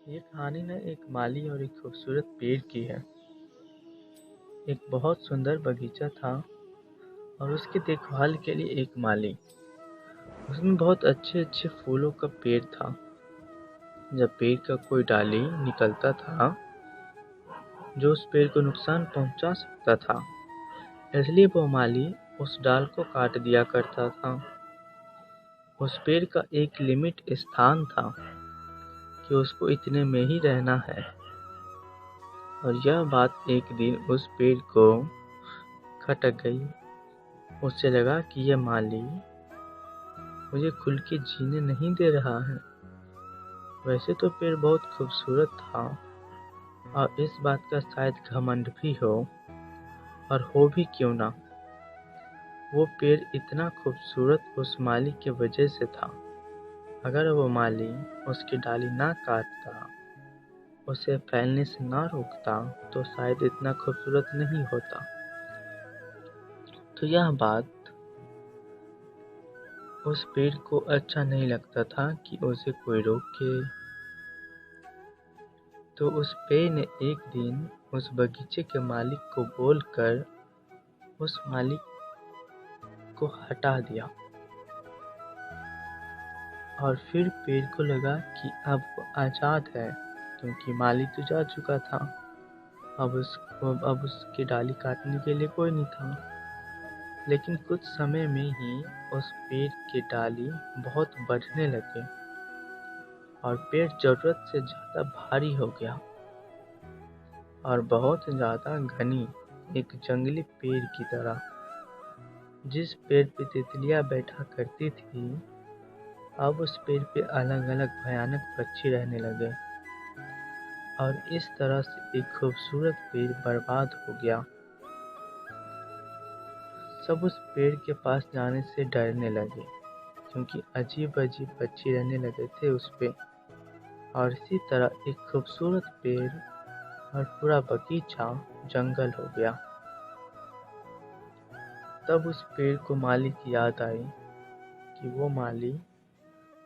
ये कहानी ना एक माली और एक खूबसूरत पेड़ की है। एक बहुत सुंदर बगीचा था और उसकी देखभाल के लिए एक माली। उसमें बहुत अच्छे अच्छे फूलों का पेड़ था। जब पेड़ का कोई डाली निकलता था जो उस पेड़ को नुकसान पहुंचा सकता था, इसलिए वो माली उस डाल को काट दिया करता था। उस पेड़ का एक लिमिट स्थान था कि उसको इतने में ही रहना है। और यह बात एक दिन उस पेड़ को खटक गई। उसे लगा कि यह माली मुझे खुल के जीने नहीं दे रहा है। वैसे तो पेड़ बहुत खूबसूरत था और इस बात का शायद घमंड भी हो, और हो भी क्यों ना। वो पेड़ इतना खूबसूरत उस माली की वजह से था। अगर वो माली उसकी डाली ना काटता, उसे फैलने से ना रोकता, तो शायद इतना खूबसूरत नहीं होता। तो यह बात उस पेड़ को अच्छा नहीं लगता था कि उसे कोई रोके। तो उस पेड़ ने एक दिन उस बगीचे के मालिक को बोलकर उस मालिक को हटा दिया। और फिर पेड़ को लगा कि अब वो आज़ाद है, क्योंकि मालिक तो जा चुका था। अब उसकी डाली काटने के लिए कोई नहीं था। लेकिन कुछ समय में ही उस पेड़ की डाली बहुत बढ़ने लगे और पेड़ जरूरत से ज़्यादा भारी हो गया और बहुत ज़्यादा घनी, एक जंगली पेड़ की तरह। जिस पेड़ पे तितलियां बैठा करती थी, अब उस पेड़ पे अलग अलग भयानक पक्षी रहने लगे और इस तरह से एक खूबसूरत पेड़ बर्बाद हो गया। सब उस पेड़ के पास जाने से डरने लगे, क्योंकि अजीब अजीब पक्षी रहने लगे थे उस पे। और इसी तरह एक खूबसूरत पेड़ और पूरा बगीचा जंगल हो गया। तब उस पेड़ को माली की याद आई कि वो माली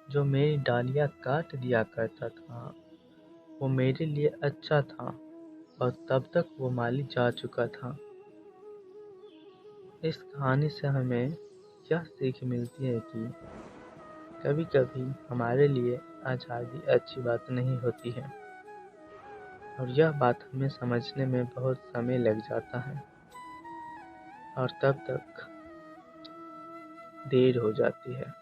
जो मेरी डालियां काट दिया करता था, वो मेरे लिए अच्छा था और तब तक वो माली जा चुका था। इस कहानी से हमें यह सीख मिलती है कि कभी कभी हमारे लिए आज़ादी अच्छी बात नहीं होती है, और यह बात हमें समझने में बहुत समय लग जाता है और तब तक देर हो जाती है।